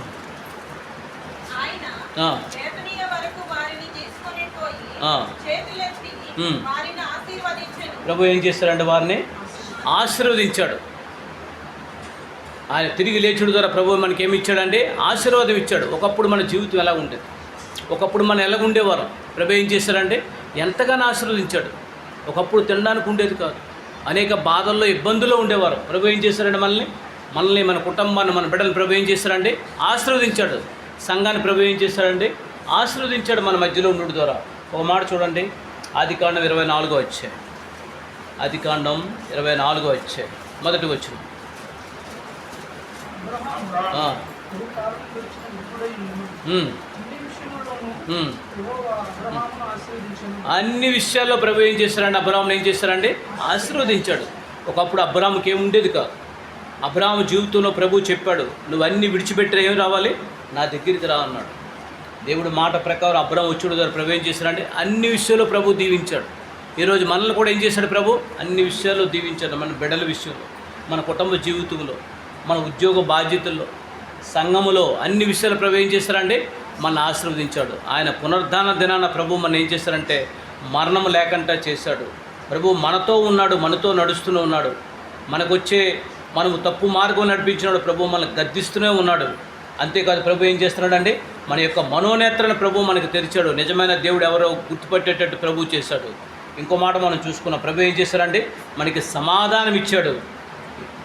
ప్రభు ఏం చేస్తారంటే వారిని ఆశీర్వదించాడు. ఆయన తిరిగి లేచుడు ద్వారా ప్రభు మనకి ఏమి ఇచ్చాడండి? ఆశీర్వాదం ఇచ్చాడు. ఒకప్పుడు మన జీవితం ఎలా ఉండేది, ఒకప్పుడు మనం ఎలా ఉండేవారు. ప్రభు ఏం చేశారంటే ఎంతగానో ఆశీర్వదించాడు. ఒకప్పుడు తినడానికి ఉండేది కాదు, అనేక బాధల్లో ఇబ్బందుల్లో ఉండేవారు. ప్రభు ఏం చేశారంటే మనల్ని మన కుటుంబాన్ని, మన బిడ్డలను ప్రభు ఏం చేశారండి? ఆశీర్వదించాడు. సంఘాన్ని ప్రభు ఏం చేశాడండి? ఆశీర్వదించాడు మన మధ్యలో ఉండడం ద్వారా. ఒక మాట చూడండి, ఆదికాండం 24వ అధ్యాయం. ఆదికాండం 24వ అధ్యాయం మొదటి వచనం. అన్ని విషయాల్లో ప్రభు ఏం చేస్తారండి? అబ్రాహామును ఏం చేస్తారండి? ఆశీర్వదించాడు. ఒకప్పుడు అబ్రాహాముకి ఏముండేది కాదు. అబ్రాహాము జీవితంలో ప్రభు చెప్పాడు, నువ్వు అన్నీ విడిచిపెట్టిన ఏం రావాలి? నా దగ్గరికి రా అన్నాడు. దేవుడు మాట ప్రకారం అబ్రాహాము వచ్చాడు ద్వారా ప్రభు ఏం చేశాడంటే అన్ని విషయాల్లో ప్రభు దీవించాడు. ఈరోజు మనల్ని కూడా ఏం చేశాడు ప్రభు? అన్ని విషయాల్లో దీవించాడు. మన బిడ్డల విషయంలో, మన కుటుంబ జీవితంలో, మన ఉద్యోగ బాధ్యతల్లో, సంఘములో అన్ని విషయాలు ప్రభు ఏం చేస్తారంటే మన ఆశీర్వదించాడు. ఆయన పునరుద్ధాన దినాన ప్రభు మన ఏం చేస్తారంటే మరణం లేకుండా చేశాడు. ప్రభు మనతో ఉన్నాడు, మనతో నడుస్తూనే ఉన్నాడు. మనకొచ్చే మనము తప్పు మార్గం నడిపించినాడు. ప్రభు మనల్ని గద్దిస్తూనే ఉన్నాడు. అంతేకాదు ప్రభు ఏం చేస్తున్నాడండి? మన యొక్క మనోనేత్రను ప్రభు మనకు తెరిచాడు. నిజమైన దేవుడు ఎవరో గుర్తుపట్టేటట్టు ప్రభు చేశాడు. ఇంకో మాట మనం చూసుకున్నాం. ప్రభు ఏం చేశాడండి? మనకి సమాధానం ఇచ్చాడు.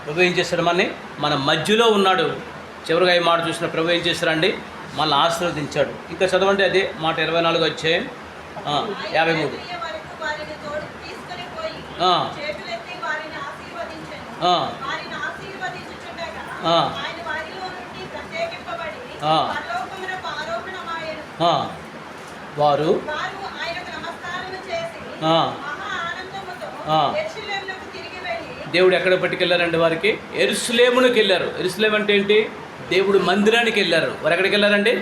ప్రభు ఏం చేశాడు? మన మధ్యలో ఉన్నాడు. చివరిగా ఈ మాట చూసిన ప్రభు ఏం చేశారండి? మనల్ని ఆశీర్వదించాడు. ఇంకా చదవండి అదే మాట 24వ అధ్యాయం 53. వారు దేవుడు ఎక్కడ పట్టుకెళ్ళారండి? వారికి యెరూషలేమునికి వెళ్ళారు. యెరూషలేం అంటే ఏంటి? దేవుడు మందిరానికి వెళ్ళారు. వారు ఎక్కడికి వెళ్ళారండి?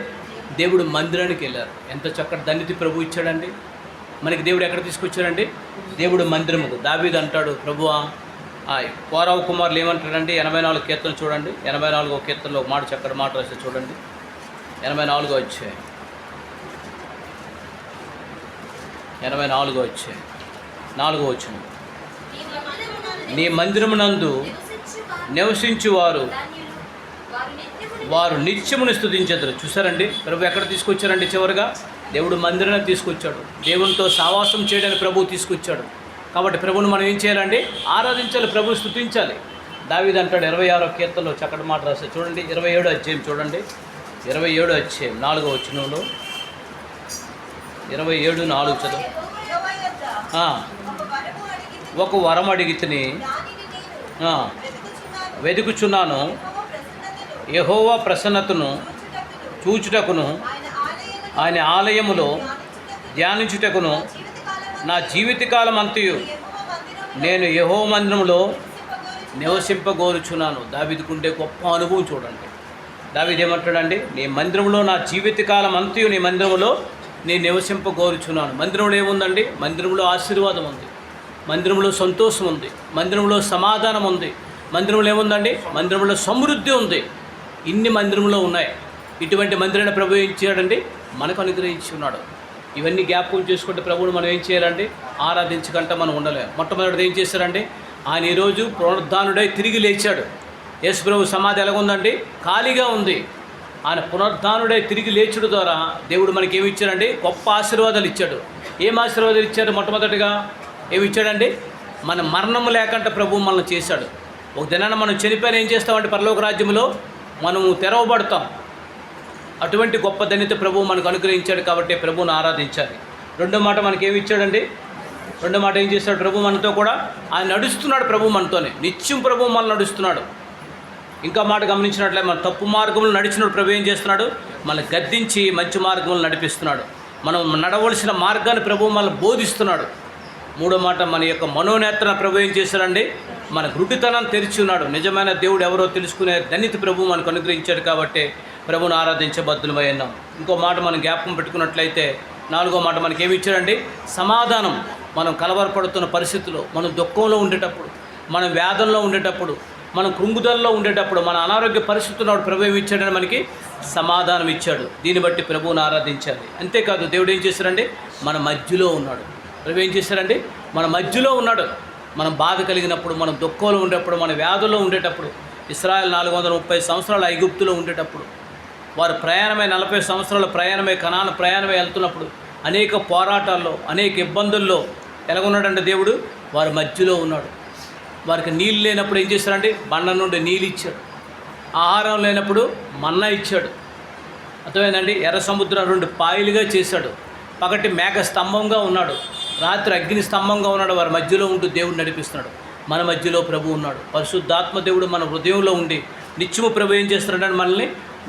దేవుడు మందిరానికి వెళ్ళారు. ఎంత చక్కటి ధన్యత ప్రభు ఇచ్చాడండి మనకి. దేవుడు ఎక్కడ తీసుకొచ్చాడండి? దేవుడు మందిరముకు. దావీదు అంటాడు, ప్రభువా కోరావు కుమారులు ఏమంటాడండి? 84 కీర్తనలు చూడండి. 84వ కీర్తనలో ఒక మాట, చక్కటి మాట రాస్తే చూడండి. 84వ అధ్యాయం 4వ వచనం. నీ మందిరమునందు నివసించువారు వారు నిత్యమును స్తుతించెదరు. చూసారండి ప్రభు ఎక్కడ తీసుకొచ్చారండి? చివరిగా దేవుడు మందిరాన్ని తీసుకొచ్చాడు. దేవునితో సావాసం చేయడానికి ప్రభు తీసుకొచ్చాడు. కాబట్టి ప్రభుని మనం ఏం చేయాలండి? ఆరాధించాలి, ప్రభుని స్తుతించాలి. దావీదు అంటాడు 26వ కీర్తనలో చక్కటి మాట రాస్తే చూడండి. 27వ అధ్యాయం చూడండి. 27వ అధ్యాయం 4వ వచనంలో 27:4 చదువు. ఒక వరం అడిగితిని, వెతుకుచున్నాను, యెహోవా ప్రసన్నతను చూచుటకును ఆయన ఆలయములో ధ్యానించుటకును నా జీవితకాలం అంతయు నేను యెహోవా మందిరంలో నివసింపగోరుచున్నాను. దావీదుకుంటే గొప్ప అనుభవం చూడండి. దావీదు ఏమంటాడండి? నీ మందిరంలో నా జీవితకాలం అంతయు నీ మందిరంలో నేను నివసింపగోరుచున్నాను. మందిరంలో ఏముందండి? మందిరంలో ఆశీర్వాదం ఉంది, మందిరంలో సంతోషం ఉంది, మందిరంలో సమాధానం ఉంది. మందిరంలో ఏముందండి? మందిరంలో సమృద్ధి ఉంది. ఇన్ని మందిరంలో ఉన్నాయి. ఇటువంటి మందిరాన్ని ప్రభు ఏం చేయాలండి? మనకు అనుగ్రహించి ఉన్నాడు. ఇవన్నీ జ్ఞాపకం చేసుకుంటే ప్రభువుని మనం ఏం చేయాలండి? ఆరాధించకుండా మనం ఉండలేము. మొట్టమొదటిది ఏం చేశారండి? ఆయన ఈరోజు పునరుద్ధానుడై తిరిగి లేచాడు. యేసు ప్రభు సమాధి ఎలాగుందండి? ఖాళీగా ఉంది. ఆయన పునరుద్ధానుడై తిరిగి లేచుడు ద్వారా దేవుడు మనకి ఏమి ఇచ్చాడండి? గొప్ప ఆశీర్వాదాలు ఇచ్చాడు. ఏం ఆశీర్వాదాలు ఇచ్చాడు? మొట్టమొదటిగా ఏమి ఇచ్చాడండి? మన మరణము లేకుండా ప్రభు మనల్ని చేశాడు. ఒక దినాన మనం చనిపోయిన ఏం చేస్తామంటే పరలోక రాజ్యంలో మనము తెరవబడతాం. అటువంటి గొప్ప ధన్యత ప్రభువు మనకు అనుగ్రహించాడు. కాబట్టి ప్రభువును ఆరాధించాలి. రెండో మాట మనకి ఏమి ఇచ్చాడండి? రెండో మాట ఏం చేస్తాడు? ప్రభు మనతో కూడా ఆయన నడుస్తున్నాడు. ప్రభు మనతోనే నిత్యం ప్రభు మనల్ని నడుస్తున్నాడు. ఇంకా మాట గమనించినట్లే మన తప్పు మార్గంలో నడిచినప్పుడు ప్రభు ఏం చేస్తున్నాడు? మనల్ని గద్దించి మంచి మార్గంలో నడిపిస్తున్నాడు. మనం నడవలసిన మార్గాన్ని ప్రభు మనల్ని బోధిస్తున్నాడు. మూడో మాట మన యొక్క మనోనేత్రన ప్రభు ఏం చేశాడండి? మన గుడ్డితనాన్ని తెరిచి ఉన్నాడు. నిజమైన దేవుడు ఎవరో తెలుసుకునే ధన్యత ప్రభు మనకు అనుగ్రహించాడు. కాబట్టి ప్రభువును ఆరాధించే బద్దులమై ఉన్నాం. ఇంకో మాట మనం జ్ఞాపకం పెట్టుకున్నట్లయితే నాలుగో మాట మనకి ఏమి ఇచ్చాడండి? సమాధానం. మనం కలవరపడుతున్న పరిస్థితుల్లో, మనం దుఃఖంలో ఉండేటప్పుడు, మనం వేదనలో ఉండేటప్పుడు, మనం కృంగుదలలో ఉండేటప్పుడు, మన అనారోగ్య పరిస్థితుల్లో ప్రభు ఏమి ఇచ్చాడని మనకి సమాధానం ఇచ్చాడు. దీన్ని బట్టి ప్రభువును ఆరాధించాలి. అంతేకాదు దేవుడు ఏం చేశాడండి? మన మధ్యలో ఉన్నాడు. ప్రభు ఏం చేశాడండి? మన మధ్యలో ఉన్నాడు. మనం బాధ కలిగినప్పుడు, మనం దుఃఖంలో ఉండేటప్పుడు, మన వ్యాధుల్లో ఉండేటప్పుడు, ఇశ్రాయేలు 430 సంవత్సరాలు ఐగుప్తులో ఉండేటప్పుడు, వారు ప్రయాణమై 40 సంవత్సరాల ప్రయాణమై కనాను ప్రయాణమై వెళ్తున్నప్పుడు అనేక పోరాటాల్లో, అనేక ఇబ్బందుల్లో ఎలాగున్నాడంటే దేవుడు వారి మధ్యలో ఉన్నాడు. వారికి నీళ్ళు లేనప్పుడు ఏం చేశాడంటే బండ నుండి నీళ్ళు ఇచ్చాడు. ఆహారం లేనప్పుడు మన్నా ఇచ్చాడు. అర్థమైందండి? ఎర్ర సముద్రం 2 పాయలుగా చేశాడు. పగటి మేఘ స్తంభంగా ఉన్నాడు. రాత్రి అగ్ని స్తంభంగా ఉన్నాడు, వారి మధ్యలో ఉంటూ దేవుడు నడిపిస్తున్నాడు. మన మధ్యలో ప్రభు ఉన్నాడు. పరిశుద్ధాత్మ దేవుడు మన హృదయంలో ఉండి నిత్యము ప్రభు ఏం చేస్తున్నాడని మనల్ని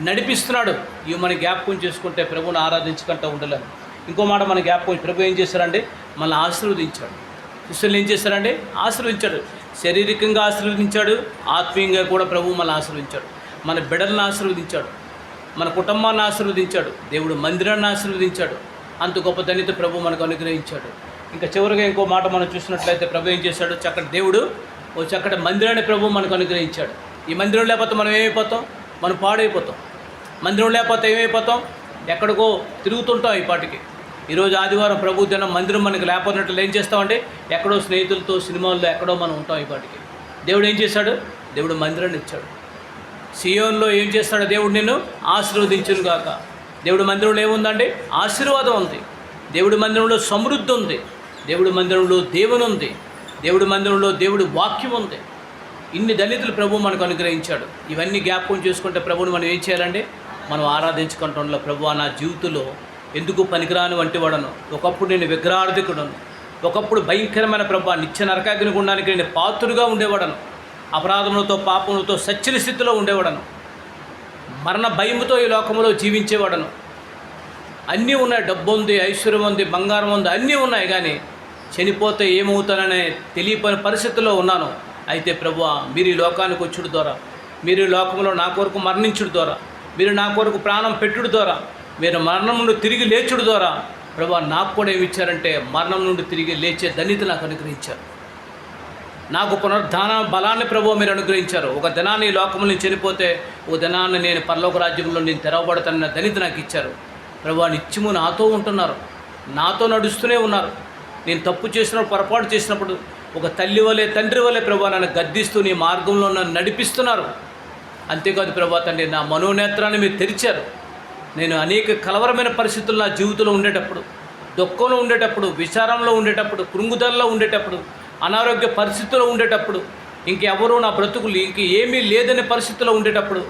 నడిపిస్తున్నాడు. ఇవి మన జ్ఞాపకం చేసుకుంటే ప్రభువుని ఆరాధించకుండా ఉండలేము. ఇంకో మాట మన జ్ఞాపకం, ప్రభు ఏం చేశారంటే మనల్ని ఆశీర్వదించాడు. శిష్యులు ఏం చేశారంటే ఆశీర్వదించాడు. శారీరకంగా ఆశీర్వదించాడు, ఆత్మీయంగా కూడా ప్రభు మనల్ని ఆశీర్వదించాడు. మన బిడ్డలను ఆశీర్వదించాడు, మన కుటుంబాన్ని ఆశీర్వదించాడు, దేవుడు మందిరాన్ని ఆశీర్వదించాడు. అంత గొప్ప ధన్యత ప్రభు మనకు అనుగ్రహించాడు. ఇంకా చివరిగా ఇంకో మాట మనం చూసినట్లయితే ప్రభు ఏం చేశాడు, చక్కటి దేవుడు ఓ చక్కటి మందిరాన్ని ప్రభు మనకు అనుగ్రహించాడు. ఈ మందిరం లేకపోతే మనం ఏమైపోతాం? మనం పాడైపోతాం. మందిరం లేకపోతే ఏమైపోతాం? ఎక్కడికో తిరుగుతుంటాం. ఈ పాటికి ఈరోజు ఆదివారం ప్రభు దినం మందిరం మనకి లేకపోయినట్లు ఏం చేస్తామంటే ఎక్కడో స్నేహితులతో సినిమాల్లో ఎక్కడో మనం ఉంటాం. ఈ పాటికి దేవుడు ఏం చేశాడు? దేవుడు మందిరాన్ని ఇచ్చాడు. సియోన్లో ఏం చేస్తాడు? దేవుడు నిన్ను ఆశీర్వదించును గాక. దేవుడి మందిరంలో ఏముందండి? ఆశీర్వాదం ఉంది. దేవుడి మందిరంలో సమృద్ధి ఉంది. దేవుడి మందిరంలో దేవుని ఉంది. దేవుడి మందిరంలో దేవుడి వాక్యం ఉంది. ఇన్ని దళితులు ప్రభు మనకు అనుగ్రహించాడు. ఇవన్నీ జ్ఞాపకం చేసుకుంటే ప్రభుని మనం ఏం చేయాలండి? మనం ఆరాధించుకుంటాంలో ప్రభు నా జీవితంలో ఎందుకు పనికిరాని వంటి వాడను, ఒకప్పుడు నేను విగ్రహార్థికుడను, ఒకప్పుడు భయంకరమైన ప్రభు నిత్య నరకాగ్ని గుండానికి నేను పాత్రుడుగా ఉండేవాడను, అపరాధములతో పాపములతో సచ్చిన స్థితిలో ఉండేవాడను, మరణ భయముతో ఈ లోకంలో జీవించేవాడను. అన్నీ ఉన్నాయి, డబ్బు ఉంది, ఐశ్వర్యం ఉంది, బంగారం ఉంది, అన్నీ ఉన్నాయి. కానీ చనిపోతే ఏమవుతాననే తెలియని పరిస్థితుల్లో ఉన్నాను. అయితే ప్రభువా, మీరు ఈ లోకానికి వచ్చుడు ద్వారా, మీరు ఈ లోకంలో నా కొరకు మరణించుడు ద్వారా, మీరు నా కొరకు ప్రాణం పెట్టుడు ద్వారా, మీరు మరణం నుండి తిరిగి లేచుడు ద్వారా ప్రభువా నాకు కూడా ఏమి ఇచ్చారంటే మరణం నుండి తిరిగి లేచే ధన్యత నాకు అనుగ్రహించారు. నాకు పునరుద్ధాన బలాన్ని ప్రభువు మీరు అనుగ్రహించారు. ఒక దినాన్ని ఈ లోకంలో నేను చనిపోతే ఒక దినాన్ని నేను పరలోక రాజ్యంలో నేను తెరవబడతానన్న ధన్యత నాకు ఇచ్చారు. ప్రభువా నిత్యము నాతో ఉంటున్నారు, నాతో నడుస్తూనే ఉన్నారు. నేను తప్పు చేసినప్పుడు, పొరపాటు చేసినప్పుడు ఒక తల్లి వలె, తండ్రి వలె ప్రభువా నన్ను గద్దిస్తూ నీ మార్గంలో నన్ను నడిపిస్తున్నారు. అంతేకాదు ప్రభువా తండ్రి, నా మనోనేత్రాన్ని మీరు తెరిచారు. నేను అనేక కలవరమైన పరిస్థితులు నా జీవితంలో ఉండేటప్పుడు, దుఃఖంలో ఉండేటప్పుడు, విచారంలో ఉండేటప్పుడు, కృంగుదలలో ఉండేటప్పుడు, అనారోగ్య పరిస్థితుల్లో ఉండేటప్పుడు, ఇంకెవరూ నా బ్రతుకులు ఇంక ఏమీ లేదనే పరిస్థితుల్లో ఉండేటప్పుడు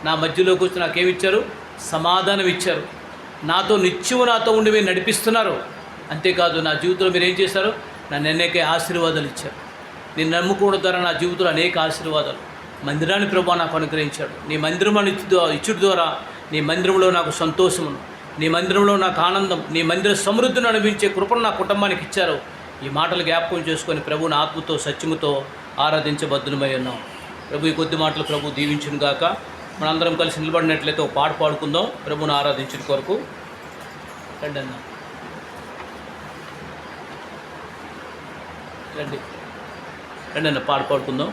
నా మధ్యలోకి వచ్చి నాకేమిచ్చారు? సమాధానం ఇచ్చారు. నాతో నిత్యము నాతో ఉండి మీరు నడిపిస్తున్నారు. అంతేకాదు నా జీవితంలో మీరు ఏం చేశారు? నన్ను అనేక ఆశీర్వాదాలు ఇచ్చారు. నేను నమ్ముకోవడం ద్వారా నా జీవితంలో అనేక ఆశీర్వాదాలు. మందిరాన్ని ప్రభువా నాకు అనుగ్రహించాడు. నీ మందిరం ఇచ్చుడు ద్వారా నీ మందిరంలో నాకు సంతోషమును, నీ మందిరంలో నాకు ఆనందం, నీ మందిర సమృద్ధిని అనుభవించే కృపను నా కుటుంబానికి ఇచ్చారు. ఈ మాటలు జ్ఞాపకం చేసుకొని ప్రభువుని ఆత్మతో సత్యముతో ఆరాధించబద్దులమై ఉన్నాం. ప్రభు ఈ కొద్ది మాటలు ప్రభు దీవించును గాక. మనందరం కలిసి నిలబడినట్లయితే ఒక పాట పాడుకుందాం ప్రభువుని ఆరాధించిన కొరకు. రండి అన్న, రండి రండి అన్న, పాట పాడుకుందాం.